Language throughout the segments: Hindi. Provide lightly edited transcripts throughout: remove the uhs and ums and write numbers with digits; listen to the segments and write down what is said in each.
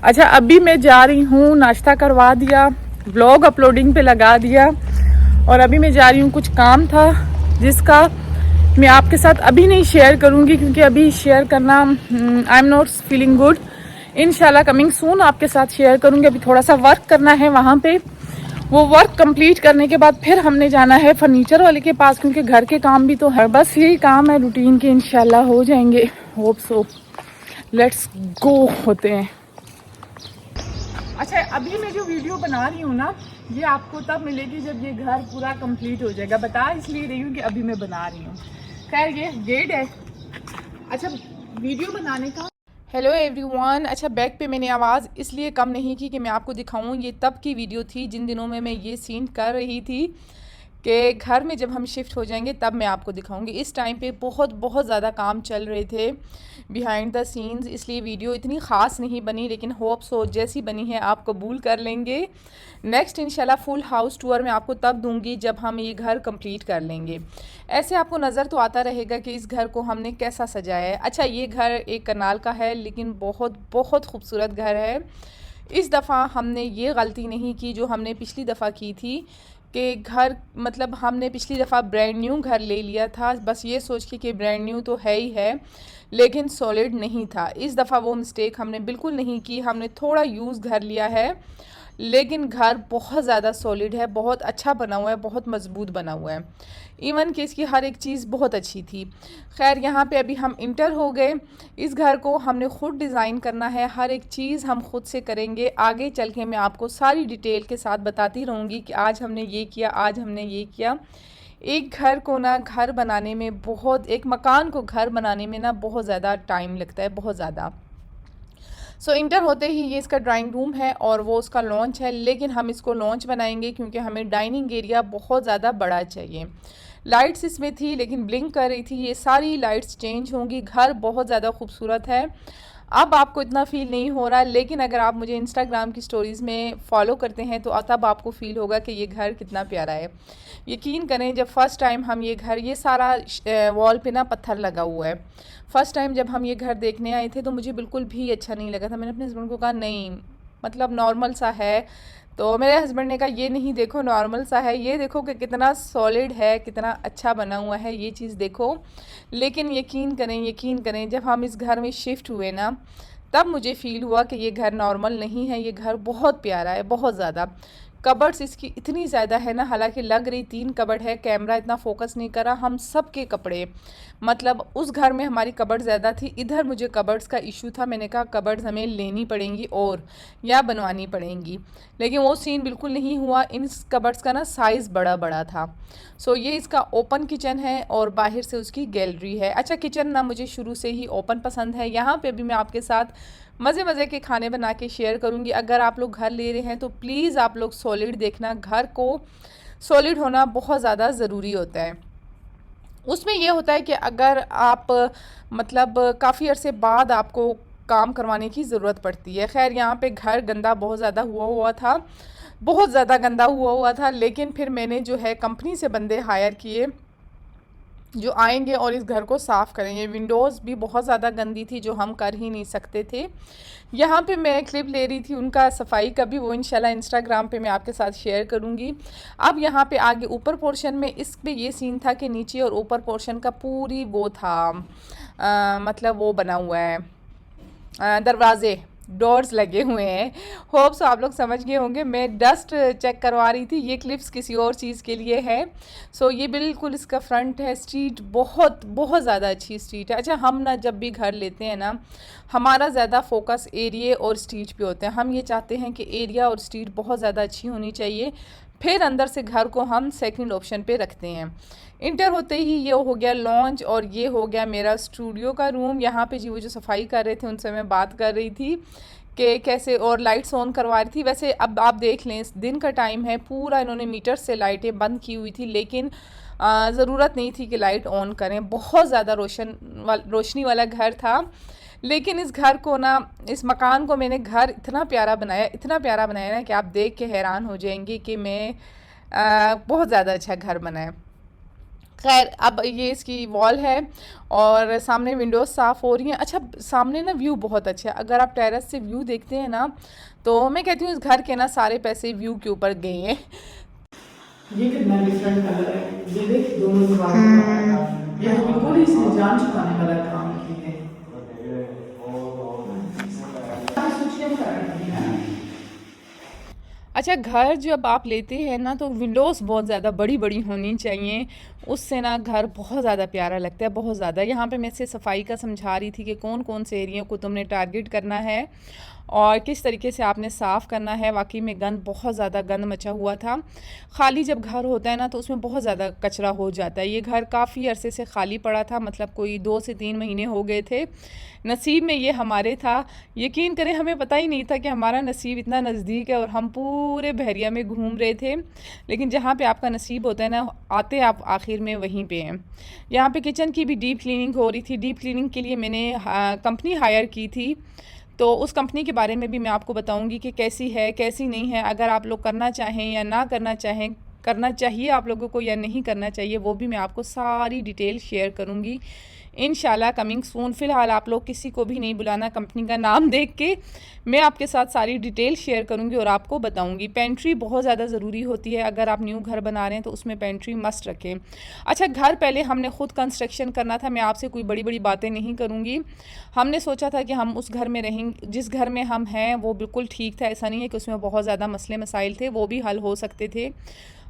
अच्छा, अभी मैं जा रही हूँ, नाश्ता करवा दिया, व्लॉग अपलोडिंग पे लगा दिया और अभी मैं जा रही हूँ। कुछ काम था जिसका मैं आपके साथ अभी नहीं शेयर करूँगी क्योंकि अभी शेयर करना I am not feeling good. इंशाल्लाह कमिंग सून आपके साथ शेयर करूँगी। अभी थोड़ा सा वर्क करना है वहाँ पे, वो वर्क कंप्लीट करने के बाद फिर हमने जाना है फर्नीचर वाले के पास क्योंकि घर के काम भी तो है। बस यही काम है रूटीन के, इंशाल्लाह हो जाएंगे, होप सो। लेट्स गो होते हैं। अच्छा, अभी मैं जो वीडियो बना रही हूँ ना, ये आपको तब मिलेगी जब ये घर पूरा कंप्लीट हो जाएगा। बता इसलिए रही हूँ कि अभी मैं बना रही हूँ। खैर ये गेट है। अच्छा, वीडियो बनाने का हेलो एवरीवन। अच्छा, बैक पे मैंने आवाज़ इसलिए कम नहीं की कि मैं आपको दिखाऊं। ये तब की वीडियो थी जिन दिनों में मैं ये सीन कर रही थी कि घर में जब हम शिफ्ट हो जाएंगे तब मैं आपको दिखाऊंगी। इस टाइम पे बहुत ज़्यादा काम चल रहे थे बिहाइंड द सीन्स, इसलिए वीडियो इतनी ख़ास नहीं बनी, लेकिन होप सो जैसी बनी है आप कबूल कर लेंगे। नेक्स्ट इंशाल्लाह फुल हाउस टूर मैं आपको तब दूंगी जब हम ये घर कंप्लीट कर लेंगे। ऐसे आपको नज़र तो आता रहेगा कि इस घर को हमने कैसा सजाया है। अच्छा, ये घर एक कनाल का है लेकिन बहुत खूबसूरत घर है। इस दफ़ा हमने ये गलती नहीं की जो हमने पिछली दफ़ा की थी कि घर मतलब हमने पिछली दफ़ा ब्रांड न्यू घर ले लिया था बस ये सोच के कि ब्रांड न्यू तो है ही है, लेकिन सॉलिड नहीं था। इस दफ़ा वो मिस्टेक हमने बिल्कुल नहीं की। हमने थोड़ा यूज़ घर लिया है लेकिन घर बहुत ज़्यादा सॉलिड है, बहुत अच्छा बना हुआ है, बहुत मज़बूत बना हुआ है। इवन कि इसकी हर एक चीज़ बहुत अच्छी थी। खैर, यहाँ पे अभी हम इंटर हो गए। इस घर को हमने ख़ुद डिज़ाइन करना है, हर एक चीज़ हम खुद से करेंगे। आगे चल के मैं आपको सारी डिटेल के साथ बताती रहूँगी कि आज हमने ये किया, आज हमने ये किया। एक घर को ना घर बनाने में एक मकान को घर बनाने में ना बहुत ज़्यादा टाइम लगता है, बहुत ज़्यादा। सो इंटर होते ही ये इसका ड्राइंग रूम है और वो उसका लॉन्च है, लेकिन हम इसको लॉन्च बनाएंगे क्योंकि हमें डाइनिंग एरिया बहुत ज़्यादा बड़ा चाहिए। लाइट्स इसमें थी लेकिन ब्लिंक कर रही थी, ये सारी लाइट्स चेंज होंगी। घर बहुत ज़्यादा खूबसूरत है। अब आपको इतना फ़ील नहीं हो रहा, लेकिन अगर आप मुझे इंस्टाग्राम की स्टोरीज़ में फ़ॉलो करते हैं तो तब आपको फ़ील होगा कि ये घर कितना प्यारा है। यकीन करें, जब फ़र्स्ट टाइम हम ये सारा वॉल पे ना पत्थर लगा हुआ है। फ़र्स्ट टाइम जब हम ये घर देखने आए थे तो मुझे बिल्कुल भी अच्छा नहीं लगा था। मैंने अपने हस्बैंड को कहा नहीं, मतलब नॉर्मल सा है। तो मेरे हस्बैंड ने कहा ये नहीं देखो नॉर्मल सा है, ये देखो कि कितना सॉलिड है, कितना अच्छा बना हुआ है, ये चीज़ देखो। लेकिन यकीन करें जब हम इस घर में शिफ्ट हुए ना तब मुझे फ़ील हुआ कि ये घर नॉर्मल नहीं है, ये घर बहुत प्यारा है, बहुत ज़्यादा। कबर्ड्स इसकी इतनी ज़्यादा है ना, हालांकि लग रही 3 कबर्ड है, कैमरा इतना फोकस नहीं करा। हम सब के कपड़े, मतलब उस घर में हमारी कबर्ड ज़्यादा थी, इधर मुझे कबर्ड्स का इशू था। मैंने कहा कबर्ड्स हमें लेनी पड़ेंगी और या बनवानी पड़ेंगी, लेकिन वो सीन बिल्कुल नहीं हुआ। इन कबर्ड्स का ना साइज़ बड़ा बड़ा था। सो ये इसका ओपन किचन है और बाहर से उसकी गैलरी है। अच्छा, किचन ना मुझे शुरू से ही ओपन पसंद है। यहाँ पे भी मैं आपके साथ मज़े के खाने बना के शेयर करूँगी। अगर आप लोग घर ले रहे हैं तो प्लीज़ आप लोग सॉलिड देखना, घर को सॉलिड होना बहुत ज़्यादा ज़रूरी होता है। उसमें ये होता है कि अगर आप मतलब काफ़ी अरसे बाद आपको काम करवाने की ज़रूरत पड़ती है। खैर, यहाँ पे घर गंदा बहुत ज़्यादा हुआ था, बहुत ज़्यादा गंदा हुआ था, लेकिन फिर मैंने जो है कंपनी से बंदे हायर किए जो आएंगे और इस घर को साफ़ करेंगे। विंडोज़ भी बहुत ज़्यादा गंदी थी जो हम कर ही नहीं सकते थे। यहाँ पे मैं क्लिप ले रही थी उनका सफाई का भी, वो इंशाल्लाह इंस्टाग्राम पे मैं आपके साथ शेयर करूँगी। अब यहाँ पे आगे ऊपर पोर्शन में इस पे ये सीन था कि नीचे और ऊपर पोर्शन का पूरी वो था मतलब वो बना हुआ है, दरवाज़े डोर्स लगे हुए हैं। होप सो आप लोग समझ गए होंगे। मैं डस्ट चेक करवा रही थी, ये क्लिप्स किसी और चीज़ के लिए है। सो ये बिल्कुल इसका फ्रंट है। स्ट्रीट बहुत ज़्यादा अच्छी स्ट्रीट है। अच्छा, हम ना जब भी घर लेते हैं ना, हमारा ज़्यादा फोकस एरिया और स्ट्रीट पे होता है। हम ये चाहते हैं कि एरिया और स्ट्रीट बहुत ज़्यादा अच्छी होनी चाहिए, फिर अंदर से घर को हम सेकंड ऑप्शन पे रखते हैं। इंटर होते ही ये हो गया लॉन्च और ये हो गया मेरा स्टूडियो का रूम। यहाँ पे जी वो जो सफाई कर रहे थे उनसे मैं बात कर रही थी कि कैसे, और लाइट्स ऑन करवा रही थी। वैसे अब आप देख लें, दिन का टाइम है, पूरा इन्होंने मीटर से लाइटें बंद की हुई थी, लेकिन ज़रूरत नहीं थी कि लाइट ऑन करें। बहुत ज़्यादा रोशनी वाला घर था। लेकिन इस घर को ना, इस मकान को मैंने घर इतना प्यारा बनाया ना कि आप देख के हैरान हो जाएंगे कि मैं बहुत ज़्यादा अच्छा घर बनाया। खैर अब ये इसकी वॉल है और सामने विंडोज साफ़ हो रही हैं। अच्छा सामने ना व्यू बहुत अच्छा है, अगर आप टेरेस से व्यू देखते हैं ना तो मैं कहती हूँ इस घर के ना सारे पैसे व्यू के ऊपर गए हैं। ये कितना डिफरेंट कलर है, ये देख दोनों दीवारों ये तो बिल्कुल इसने जान छुपाने वाला काम की है। अच्छा घर जब आप लेते हैं ना तो विंडोज़ बहुत ज़्यादा बड़ी बड़ी होनी चाहिए, उससे ना घर बहुत ज़्यादा प्यारा लगता है, बहुत ज़्यादा। यहाँ पे मैं से सफाई का समझा रही थी कि कौन कौन से एरिया को तुमने टारगेट करना है और किस तरीके से आपने साफ़ करना है। वाकई में गंद बहुत ज़्यादा गंद मचा हुआ था। खाली जब घर होता है ना तो उसमें बहुत ज़्यादा कचरा हो जाता है। ये घर काफ़ी अरसे से खाली पड़ा था, मतलब कोई 2 से 3 महीने हो गए थे। नसीब में ये हमारे था, यकीन करें हमें पता ही नहीं था कि हमारा नसीब इतना नज़दीक है और हम पूरे बहरिया में घूम रहे थे। लेकिन जहाँ पे आपका नसीब होता है ना, आते आप आखिर में वहीं पे हैं। यहाँ पे किचन की भी डीप क्लीनिंग हो रही थी। डीप क्लीनिंग के लिए मैंने कंपनी हायर की थी, तो उस कंपनी के बारे में भी मैं आपको बताऊंगी कि कैसी है कैसी नहीं है। अगर आप लोग करना चाहें या ना करना चाहें, करना चाहिए आप लोगों को या नहीं करना चाहिए, वो भी मैं आपको सारी डिटेल शेयर करूंगी इंशाल्लाह कमिंग सून। फ़िलहाल आप लोग किसी को भी नहीं बुलाना, कंपनी का नाम देख के मैं आपके साथ सारी डिटेल शेयर करूंगी और आपको बताऊंगी। पेंट्री बहुत ज़्यादा ज़रूरी होती है, अगर आप न्यू घर बना रहे हैं तो उसमें पेंट्री मस्ट रखें। अच्छा घर पहले हमने ख़ुद कंस्ट्रक्शन करना था, मैं आपसे कोई बड़ी बड़ी बातें नहीं करूँगी। हमने सोचा था कि हम उस घर में रहेंगे, जिस घर में हम हैं वो बिल्कुल ठीक था, ऐसा नहीं है कि उसमें बहुत ज़्यादा मसले मसाइल थे, वो भी हल हो सकते थे।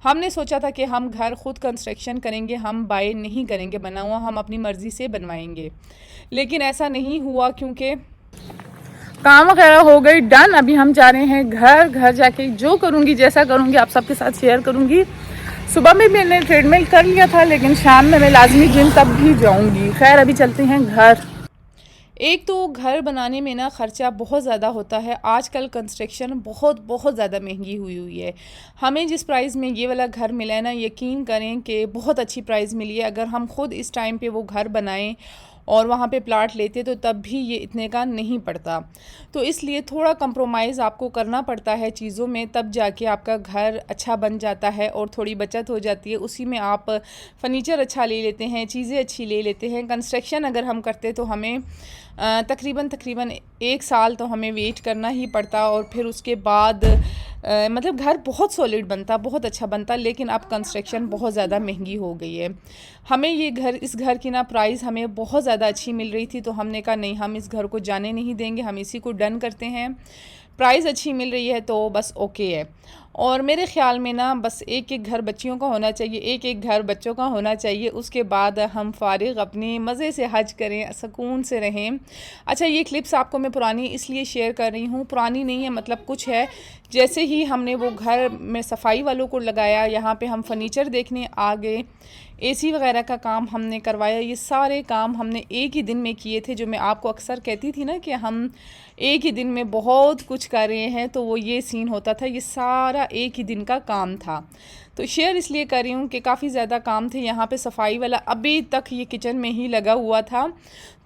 हमने सोचा था कि हम घर खुद कंस्ट्रक्शन करेंगे, हम बाय नहीं करेंगे बना हुआ, हम अपनी मर्ज़ी से बनवाएंगे। लेकिन ऐसा नहीं हुआ क्योंकि काम वगैरह हो गई डन। अभी हम जा रहे हैं घर। घर जाके जो करूँगी जैसा करूँगी आप सबके साथ शेयर करूँगी। सुबह में मैंने ट्रेडमिल कर लिया था, लेकिन शाम में मैं लाजमी जिम तब भी जाऊँगी। खैर अभी चलते हैं घर। एक तो घर बनाने में ना ख़र्चा बहुत ज़्यादा होता है। आजकल कंस्ट्रक्शन बहुत ज़्यादा महंगी हुई है। हमें जिस प्राइस में ये वाला घर मिला है ना, यकीन करें कि बहुत अच्छी प्राइस मिली है। अगर हम ख़ुद इस टाइम पे वो घर बनाएं और वहाँ पे प्लाट लेते तो तब भी ये इतने का नहीं पड़ता। तो इसलिए थोड़ा कंप्रोमाइज़ आपको करना पड़ता है चीज़ों में, तब जाके आपका घर अच्छा बन जाता है और थोड़ी बचत हो जाती है। उसी में आप फ़र्नीचर अच्छा ले लेते हैं, चीज़ें अच्छी ले लेते हैं। कंस्ट्रक्शन अगर हम करते तो हमें तकरीबन 1 साल तो हमें वेट करना ही पड़ता और फिर उसके बाद मतलब घर बहुत सॉलिड बनता, बहुत अच्छा बनता। लेकिन अब कंस्ट्रक्शन बहुत ज़्यादा महंगी हो गई है। हमें ये घर, इस घर की ना प्राइस हमें बहुत ज़्यादा अच्छी मिल रही थी, तो हमने कहा नहीं हम इस घर को जाने नहीं देंगे, हम इसी को डन करते हैं। प्राइस अच्छी मिल रही है तो बस ओके है। और मेरे ख़्याल में ना बस एक घर बच्चियों का होना चाहिए, एक घर बच्चों का होना चाहिए। उसके बाद हम फारिग अपने मज़े से हज करें, सुकून से रहें। अच्छा ये क्लिप्स आपको मैं पुरानी इसलिए शेयर कर रही हूँ, पुरानी नहीं है मतलब कुछ है। जैसे ही हमने वो घर में सफाई वालों को लगाया, यहाँ पे हम फर्नीचर देखने आ गए, एसी वगैरह का काम हमने करवाया, ये सारे काम हमने एक ही दिन में किए थे। जो मैं आपको अक्सर कहती थी ना कि हम एक ही दिन में बहुत कुछ कर रहे हैं, तो वो ये सीन होता था। ये सारा एक ही दिन का काम था। तो शेयर इसलिए कर रही हूँ कि काफ़ी ज़्यादा काम थे। यहाँ पे सफाई वाला अभी तक ये किचन में ही लगा हुआ था,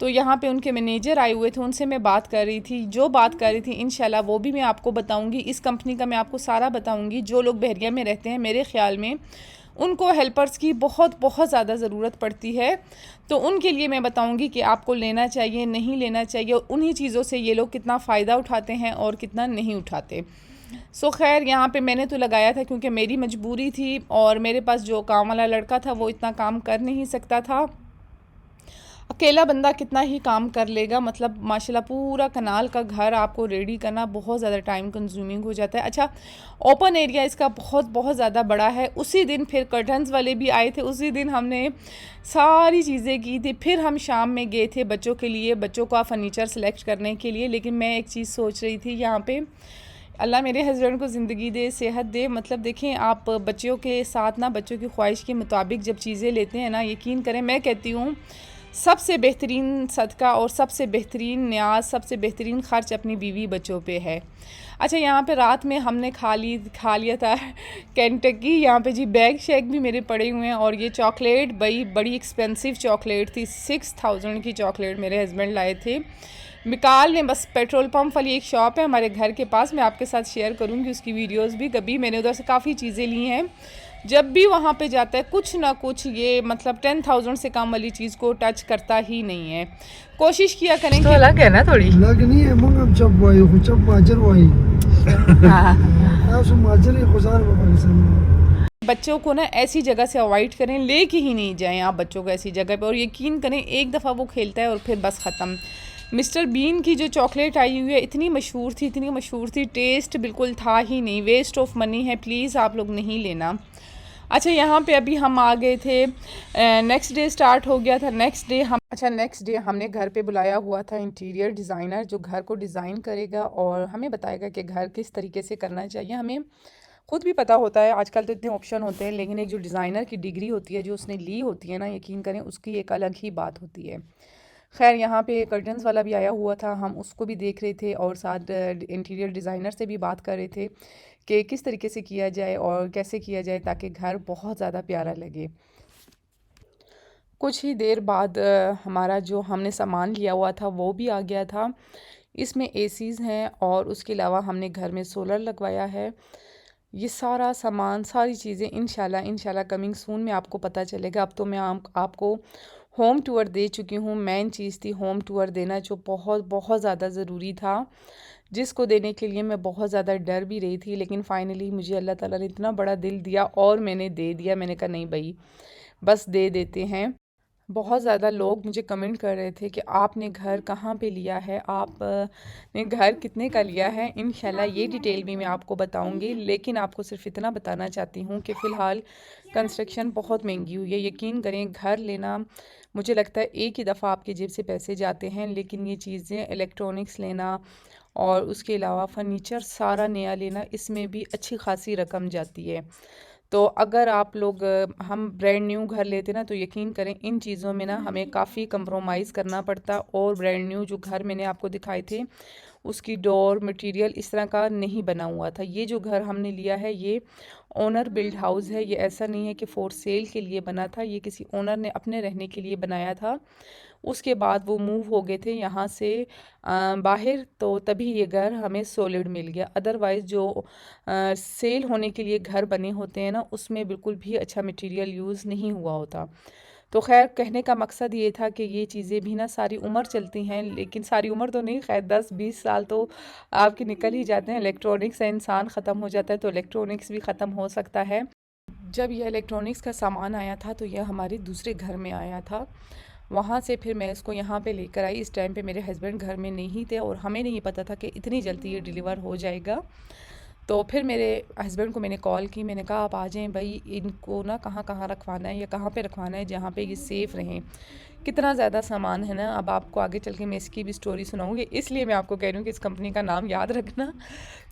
तो यहाँ पे उनके मैनेजर आए हुए थे, उनसे मैं बात कर रही थी। जो बात कर रही थी इंशाल्लाह वो भी मैं आपको बताऊँगी। इस कंपनी का मैं आपको सारा बताऊँगी। जो लोग बहरिया में रहते हैं मेरे ख़्याल में उनको हेल्पर्स की बहुत ज़्यादा ज़रूरत पड़ती है, तो उनके लिए मैं बताऊंगी कि आपको लेना चाहिए नहीं लेना चाहिए, और उन्हीं चीज़ों से ये लोग कितना फ़ायदा उठाते हैं और कितना नहीं उठाते। सो खैर यहाँ पे मैंने तो लगाया था क्योंकि मेरी मजबूरी थी और मेरे पास जो काम वाला लड़का था वो इतना काम कर नहीं सकता था। अकेला बंदा कितना ही काम कर लेगा, मतलब माशाल्लाह पूरा कनाल का घर आपको रेडी करना बहुत ज़्यादा टाइम कंज्यूमिंग हो जाता है। अच्छा ओपन एरिया इसका बहुत ज़्यादा बड़ा है। उसी दिन फिर कर्टन्स वाले भी आए थे, उसी दिन हमने सारी चीज़ें की थी। फिर हम शाम में गए थे बच्चों के लिए, बच्चों का फ़र्नीचर सेलेक्ट करने के लिए। लेकिन मैं एक चीज़ सोच रही थी, यहाँ पे अल्लाह मेरे हस्बैंड को ज़िंदगी दे, सेहत दे, मतलब देखें आप बच्चों के साथ ना बच्चों की ख्वाहिश के मुताबिक जब चीज़ें लेते हैं ना, यकीन करें मैं कहती हूँ सबसे बेहतरीन सदका और सबसे बेहतरीन न्याज, सबसे बेहतरीन ख़र्च अपनी बीवी बच्चों पे है। अच्छा यहाँ पे रात में हमने खा लिया था केंटकी। यहाँ पे जी बैग शेक भी मेरे पड़े हुए हैं, और ये चॉकलेट बड़ी एक्सपेंसिव चॉकलेट थी, 6000 की चॉकलेट मेरे हस्बैंड लाए थे मिकाल ने। बस पेट्रोल पंप वाली एक शॉप है हमारे घर के पास, मैं आपके साथ शेयर करूँगी उसकी वीडियोज़ भी कभी। मैंने उधर से काफ़ी चीज़ें ली हैं, जब भी वहाँ पे जाता है कुछ ना कुछ ये मतलब 10,000 से कम वाली चीज़ को टच करता ही नहीं है। कोशिश किया करें कि अलग है ना थोड़ी लग नहीं है मंगम चप वाई चप माजर वाई आप माजर ही गुजार पाकिस्तान। बच्चों को ना ऐसी जगह से अवॉइड करें, लेके ही नहीं जाएं आप बच्चों को ऐसी जगह पे। और यकीन करें एक दफ़ा वो खेलता है और फिर बस ख़त्म। मिस्टर बीन की जो चॉकलेट आई हुई है इतनी मशहूर थी, टेस्ट बिल्कुल था ही नहीं, वेस्ट ऑफ मनी है, प्लीज़ आप लोग नहीं लेना। अच्छा यहाँ पे अभी हम आ गए थे, नेक्स्ट डे स्टार्ट हो गया था। नेक्स्ट डे हमने घर पे बुलाया हुआ था इंटीरियर डिज़ाइनर, जो घर को डिज़ाइन करेगा और हमें बताएगा कि घर किस तरीके से करना चाहिए। हमें खुद भी पता होता है, आजकल तो इतने ऑप्शन होते हैं, लेकिन एक जो डिज़ाइनर की डिग्री होती है जो उसने ली होती है ना, यकीन करें उसकी एक अलग ही बात होती है। खैर यहाँ पे कर्टन्स वाला भी आया हुआ था, हम उसको भी देख रहे थे और साथ इंटीरियर डिज़ाइनर से भी बात कर रहे थे कि किस तरीके से किया जाए और कैसे किया जाए ताकि घर बहुत ज़्यादा प्यारा लगे। कुछ ही देर बाद हमारा जो हमने सामान लिया हुआ था वो भी आ गया था। इसमें एसीज़ हैं और उसके अलावा हमने घर में सोलर लगवाया है। ये सारा सामान, सारी चीज़ें इंशाल्लाह कमिंग सून में आपको पता चलेगा। अब तो मैं आपको होम टूर दे चुकी हूँ। मेन चीज़ थी होम टूर देना, जो बहुत बहुत ज़्यादा ज़रूरी था, जिसको देने के लिए मैं बहुत ज़्यादा डर भी रही थी, लेकिन फ़ाइनली मुझे अल्लाह ताला ने इतना बड़ा दिल दिया और मैंने दे दिया। मैंने कहा नहीं भाई बस दे देते हैं। बहुत ज़्यादा लोग मुझे कमेंट कर रहे थे कि आपने घर कहाँ पे लिया है, आप ने घर कितने का लिया है। इंशाल्लाह ये डिटेल भी मैं आपको बताऊंगी, लेकिन आपको सिर्फ इतना बताना चाहती हूँ कि फ़िलहाल कंस्ट्रक्शन बहुत महंगी हुई है। यकीन करें घर लेना मुझे लगता है एक ही दफ़ा आपकी जेब से पैसे जाते हैं, लेकिन ये चीज़ें इलेक्ट्रॉनिक्स लेना और उसके अलावा फ़र्नीचर सारा नया लेना, इसमें भी अच्छी खासी रकम जाती है। तो अगर आप लोग हम ब्रांड न्यू घर लेते ना, तो यकीन करें इन चीज़ों में ना हमें काफ़ी कंप्रोमाइज़ करना पड़ता। और ब्रांड न्यू जो घर मैंने आपको दिखाए थे उसकी डोर मटेरियल इस तरह का नहीं बना हुआ था। ये जो घर हमने लिया है ये ओनर बिल्ड हाउस है, ये ऐसा नहीं है कि फॉर सेल के लिए बना था, ये किसी ओनर ने अपने रहने के लिए बनाया था। उसके बाद वो मूव हो गए थे यहाँ से बाहर, तो तभी ये घर हमें सॉलिड मिल गया। अदरवाइज़ जो सेल होने के लिए घर बने होते हैं ना, उसमें बिल्कुल भी अच्छा मटेरियल यूज़ नहीं हुआ होता। तो खैर कहने का मकसद ये था कि ये चीज़ें भी ना सारी उम्र चलती हैं, लेकिन सारी उम्र तो नहीं, खैर 10-20 साल तो आपके निकल ही जाते हैं। इलेक्ट्रॉनिक्स से इंसान ख़त्म हो जाता है तो इलेक्ट्रॉनिक्स भी ख़त्म हो सकता है। जब यह इलेक्ट्रॉनिक्स का सामान आया था तो यह हमारे दूसरे घर में आया था, वहाँ से फिर मैं इसको यहाँ पे लेकर आई। इस टाइम पे मेरे हस्बैंड घर में नहीं थे और हमें नहीं पता था कि इतनी जल्दी ये डिलीवर हो जाएगा। तो फिर मेरे हस्बैंड को मैंने कॉल की, मैंने कहा आप आ जाएं भाई, इनको ना कहाँ कहाँ रखवाना है या कहाँ पे रखवाना है जहाँ पे ये सेफ़ रहें। कितना ज़्यादा सामान है ना, अब आपको आगे चल के मैं इसकी भी स्टोरी सुनाऊंगी, इसलिए मैं आपको कह रही हूँ कि इस कंपनी का नाम याद रखना।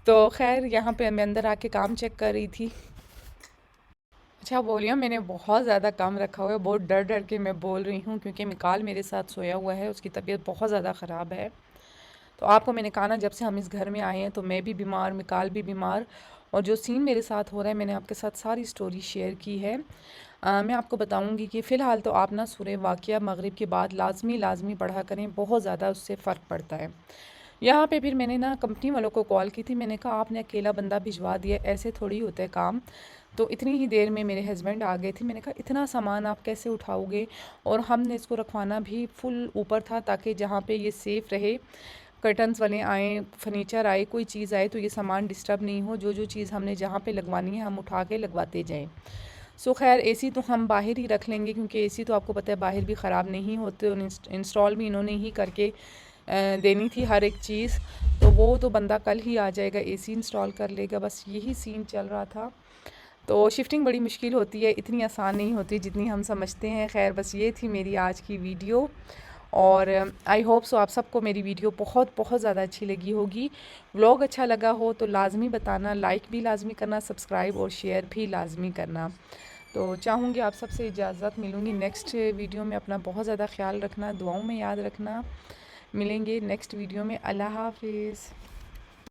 तो खैर यहाँ पे मैं अंदर आके काम चेक कर रही थी। अच्छा बोलिए, मैंने बहुत ज़्यादा काम रखा हुआ है, बहुत डर डर के मैं बोल रही हूँ क्योंकि मिकाल मेरे साथ सोया हुआ है, उसकी तबीयत बहुत ज़्यादा ख़राब है। तो आपको मैंने कहा ना जब से हम इस घर में आए हैं तो मैं भी बीमार, मिकाल भी बीमार, और जो सीन मेरे साथ हो रहा है मैंने आपके साथ सारी स्टोरी शेयर की है। मैं आपको बताऊंगी कि फ़िलहाल तो आप ना सूरह वाक़िया मगरिब के बाद लाजमी पढ़ा करें, बहुत ज़्यादा उससे फ़र्क पड़ता है। यहाँ पे फिर मैंने ना कंपनी वालों को कॉल की थी, मैंने कहा आपने अकेला बंदा भिजवा दिया, ऐसे थोड़ी होता है काम। तो इतनी ही देर में मेरे हस्बैंड आ गए थे। मैंने कहा इतना सामान आप कैसे उठाओगे, और हमने इसको रखवाना भी फुल ऊपर था ताकि जहाँ पे ये सेफ़ रहे, कर्टन्स वाले आए, फर्नीचर आए, कोई चीज़ आए तो ये सामान डिस्टर्ब नहीं हो। जो चीज़ हमने जहाँ पे लगवानी है हम उठा के लगवाते जाएं। सो खैर एसी तो हम बाहर ही रख लेंगे क्योंकि एसी तो आपको पता है बाहर भी ख़राब नहीं होते, और इंस्टॉल भी इन्होंने ही करके देनी थी हर एक चीज़। तो वो तो बंदा कल ही आ जाएगा, एसी इंस्टॉल कर लेगा, बस यही सीन चल रहा था। तो शिफ्टिंग बड़ी मुश्किल होती है, इतनी आसान नहीं होती जितनी हम समझते हैं। खैर बस ये थी मेरी आज की वीडियो, और आई होप सो आप सबको मेरी वीडियो बहुत बहुत ज़्यादा अच्छी लगी होगी। व्लॉग अच्छा लगा हो तो लाजमी बताना, लाइक भी लाजमी करना, सब्सक्राइब और शेयर भी लाजमी करना। तो चाहूँगी आप सबसे इजाज़त, मिलूँगी नेक्स्ट वीडियो में। अपना बहुत ज़्यादा ख्याल रखना, दुआओं में याद रखना। मिलेंगे नेक्स्ट वीडियो में। अल्लाह हाफिज़।